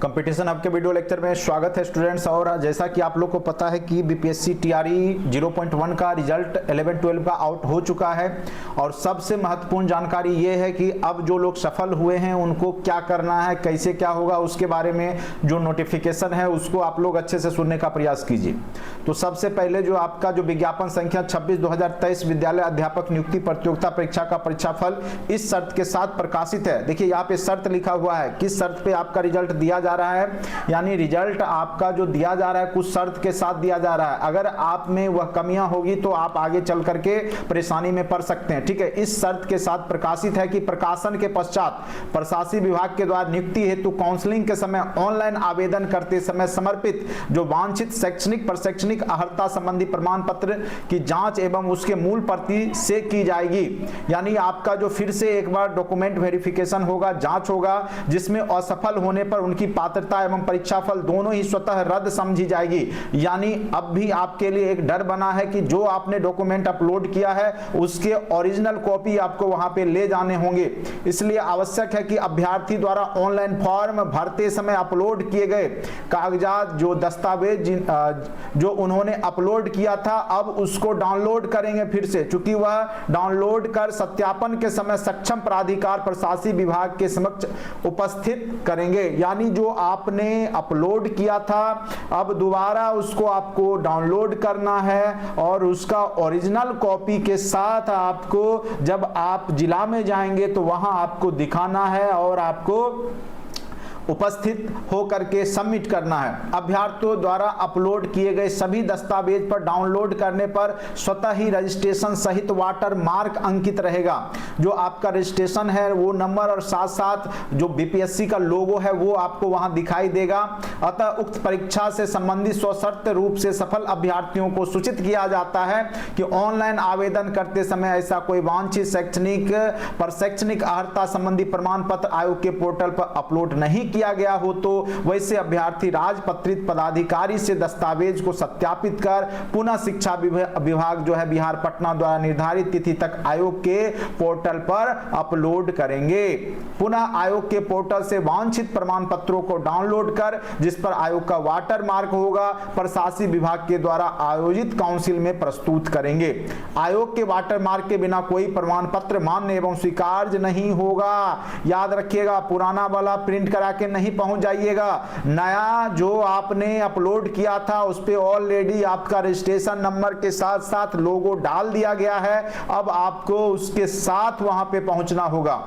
Competition hub के video lecture में स्वागत है स्टूडेंट्स। और जैसा कि आप लोग को पता है कि बीपीएससी टीआरई 0.1 का रिजल्ट 11-12 का आउट हो चुका है और सबसे महत्वपूर्ण जानकारी ये है कि अब जो लोग सफल हुए हैं उनको क्या करना है, कैसे क्या होगा, उसके बारे में जो नोटिफिकेशन है उसको आप लोग अच्छे से सुनने का प्रयास कीजिए। तो सबसे पहले जो आपका जो विज्ञापन संख्या 26/2023 विद्यालय अध्यापक नियुक्ति प्रतियोगिता परीक्षा का परीक्षाफल इस शर्त के साथ प्रकाशित है। देखिए यहाँ पे शर्त लिखा हुआ है, किस शर्त पे आपका रिजल्ट दिया जा रहा है, यानी रिजल्ट आपका जो दिया जा रहा है कुछ शर्त के साथ दिया जा रहा है। अगर आप में वह कमियां होगी तो आप आगे चल करके परेशानी में पड़ सकते हैं। ठीक है, इस शर्त के साथ प्रकाशित है कि प्रकाशन के पश्चात प्रशासनिक विभाग के द्वारा नियुक्ति हेतु काउंसलिंग के समय ऑनलाइन आवेदन करते समय समर्पित जो वांछित शैक्षणिक प्रशैक्षणिक अर्हता संबंधी प्रमाण पत्र की जांच एवं उसके मूल प्रति से की जाएगी। यानी आपका जो फिर से एक बार डॉक्यूमेंट वेरिफिकेशन होगा, जांच होगा, जिसमें असफल होने पर उनकी पात्रता एवं परीक्षाफल दोनों ही स्वतः रद्द समझी जाएगी। यानी अब भी आपके लिए एक डर बना है कि जो आपने डॉक्यूमेंट अपलोड किया है उसके ओरिजिनल कॉपी आपको वहां पे ले जाने होंगे। इसलिए आवश्यक है कि अभ्यर्थी द्वारा ऑनलाइन फॉर्म भरते समय अपलोड किए गए कागजात जो दस्तावेज जो उन्होंने अपलोड किया था अब उसको डाउनलोड करेंगे फिर से, चूंकि वह डाउनलोड कर सत्यापन के समय सक्षम प्राधिकार प्रशासनिक विभाग के समक्ष उपस्थित करेंगे। यानी जो आपने अपलोड किया था अब दोबारा उसको आपको डाउनलोड करना है और उसका ओरिजिनल कॉपी के साथ आपको जब आप जिला में जाएंगे तो वहां आपको दिखाना है और आपको उपस्थित होकर के सबमिट करना है। अभ्यर्थियों द्वारा अपलोड किए गए सभी दस्तावेज पर डाउनलोड करने पर स्वतः ही रजिस्ट्रेशन सहित वाटर मार्क अंकित रहेगा। जो आपका रजिस्ट्रेशन है वो नंबर और साथ साथ जो बीपीएससी का लोगो है वो आपको वहां दिखाई देगा। अतः उक्त परीक्षा से संबंधित स्वशर्त रूप से सफल अभ्यर्थियों को सूचित किया जाता है कि ऑनलाइन आवेदन करते समय ऐसा कोई वांछित शैक्षणिक प्रशैक्षणिक अर्हता संबंधी प्रमाण पत्र आयोग के पोर्टल पर अपलोड नहीं किया गया हो तो वैसे अभ्यर्थी राजपत्रित पदाधिकारी से दस्तावेज को सत्यापित कर पुनः शिक्षा विभाग जो है बिहार पटना द्वारा निर्धारित तिथि तक आयोग के पोर्टल पर अपलोड करेंगे। पुनः आयोग के पोर्टल से वांछित प्रमाण पत्रों को डाउनलोड कर जिस पर आयोग का वाटर मार्क होगा प्रशासनिक विभाग के द्वारा आयोजित काउंसिल में प्रस्तुत करेंगे। आयोग के वाटर मार्क के बिना कोई प्रमाण पत्र मान्य एवं स्वीकार्य नहीं होगा। याद रखिएगा, पुराना वाला प्रिंट करा के नहीं पहुंच जाइएगा। नया जो आपने अपलोड किया था उस पे ऑलरेडी आपका रजिस्ट्रेशन नंबर के साथ साथ लोगो डाल दिया गया है, अब आपको उसके साथ वहां पे पहुंचना होगा।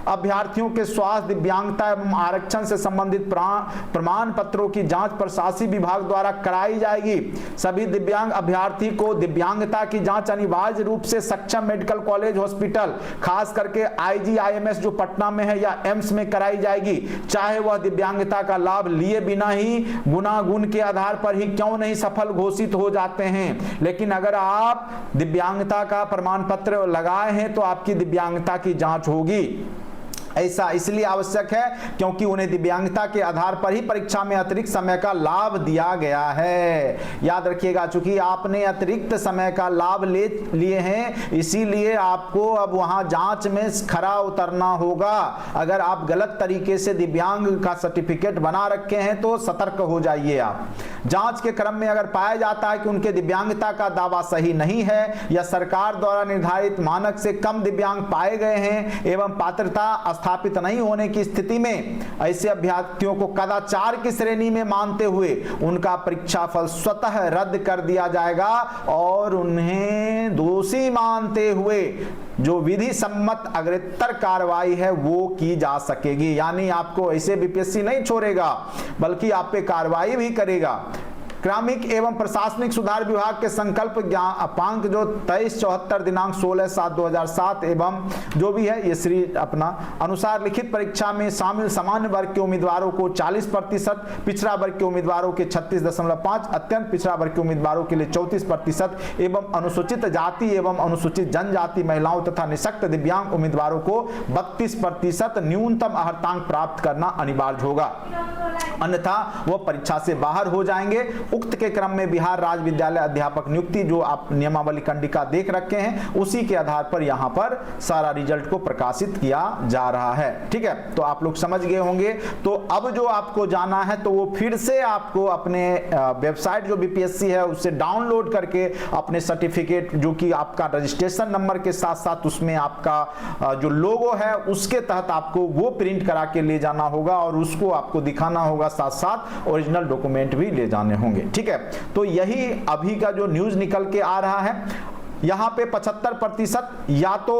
अभ्यर्थियों के स्वास्थ्य, दिव्यांगता एवं आरक्षण से संबंधित प्रमाण पत्रों की जांच प्रशासनिक विभाग द्वारा कराई जाएगी। सभी दिव्यांग अभ्यर्थी को दिव्यांगता की जांच अनिवार्य रूप से सक्षम मेडिकल कॉलेज हॉस्पिटल खास करके आईजीआईएमएस जो पटना में है या एम्स में कराई जाएगी, चाहे वह दिव्यांगता का लाभ लिए बिना ही गुणागुण के आधार पर ही क्यों नहीं सफल घोषित हो जाते हैं। लेकिन अगर आप दिव्यांगता का प्रमाण पत्र लगाए हैं तो आपकी दिव्यांगता की जांच होगी। ऐसा इसलिए आवश्यक है क्योंकि उन्हें दिव्यांगता के आधार पर ही परीक्षा में अतिरिक्त समय का लाभ दिया गया है। याद रखिएगा, चूंकि आपने अतिरिक्त समय का लाभ ले लिए हैं इसीलिए आपको अब वहां जांच में खरा उतरना होगा। अगर आप गलत तरीके से दिव्यांग का सर्टिफिकेट बना रखे हैं तो सतर्क हो जाइए आप। जांच के क्रम में अगर पाया जाता है कि उनके दिव्यांगता का दावा सही नहीं है या सरकार द्वारा निर्धारित मानक से कम दिव्यांग पाए गए हैं एवं पात्रता स्थापित नहीं होने की स्थिति में ऐसे अभ्यर्थियों को कदाचार की श्रेणी में मानते हुए उनका परीक्षाफल स्वतः रद्द कर दिया जाएगा और उन्हें दोषी मानते हुए जो विधि सम्मत अग्रेतर कार्रवाई है वो की जा सकेगी। यानी आपको ऐसे बीपीएससी नहीं छोड़ेगा बल्कि आप पे कार्रवाई भी करेगा। क्रमिक एवं प्रशासनिक सुधार विभाग के संकल्प अपांक जो 2374 दिनांक 16/7/2007 एवं जो भी है ये श्री अपना अनुसार लिखित परीक्षा में शामिल सामान्य वर्ग के उम्मीदवारों को 40%, पिछड़ा वर्ग के उम्मीदवारों के 36.5%, अत्यंत पिछड़ा वर्ग के उम्मीदवारों के लिए 34% एवं अनुसूचित जाति एवं अनुसूचित जनजाति महिलाओं तथा निःशक्त दिव्यांग उम्मीदवारों को 32% न्यूनतम अर्हतांक प्राप्त करना अनिवार्य होगा, अन्यथा वह परीक्षा से बाहर हो जाएंगे। उक्त के क्रम में बिहार राज्य विद्यालय अध्यापक नियुक्ति जो आप नियमावली कंडिका देख रखे हैं उसी के आधार पर यहां पर सारा रिजल्ट को प्रकाशित किया जा रहा है। ठीक है, तो आप लोग समझ गए होंगे। तो अब जो आपको जाना है तो वो फिर से आपको अपने वेबसाइट जो बीपीएससी है उससे डाउनलोड करके अपने सर्टिफिकेट जो कि आपका रजिस्ट्रेशन नंबर के साथ साथ उसमें आपका जो लोगो है उसके तहत आपको वो प्रिंट करा के ले जाना होगा और उसको आपको दिखाना होगा, साथ साथ ओरिजिनल डॉक्यूमेंट भी ले जाने होंगे। ठीक है, तो यही अभी का जो न्यूज निकल के आ रहा है। यहाँ पे 75% या तो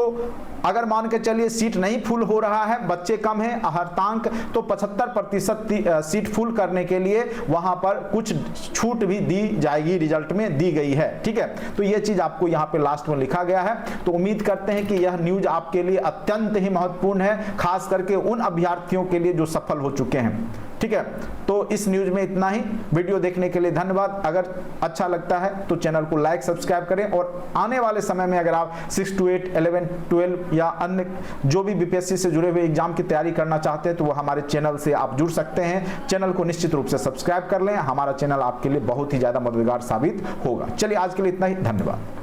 अगर मान के चलिए सीट नहीं फुल हो रहा है, बच्चे कम हैं, अहर्तांक, तो 75% सीट फुल करने के लिए वहां पर कुछ छूट भी दी जाएगी, रिजल्ट में दी गई है। ठीक है, तो ये चीज आपको यहाँ पे लास्ट में लिखा गया है। तो उम्मीद करते हैं कि यह न्यूज आपके लिए अत्यंत ही महत्वपूर्ण है, खास करके उन अभ्यर्थियों के लिए जो सफल हो चुके हैं। ठीक है, तो इस न्यूज में इतना ही। वीडियो देखने के लिए धन्यवाद। अगर अच्छा लगता है तो चैनल को लाइक सब्सक्राइब करें और आने वाले समय में अगर आप 6 to 8, 11, 12 या अन्य जो भी बीपीएससी से जुड़े हुए एग्जाम की तैयारी करना चाहते हैं तो वो हमारे चैनल से आप जुड़ सकते हैं। चैनल को निश्चित रूप से सब्सक्राइब कर लें, हमारा चैनल आपके लिए बहुत ही ज्यादा मददगार साबित होगा। चलिए आज के लिए इतना ही, धन्यवाद।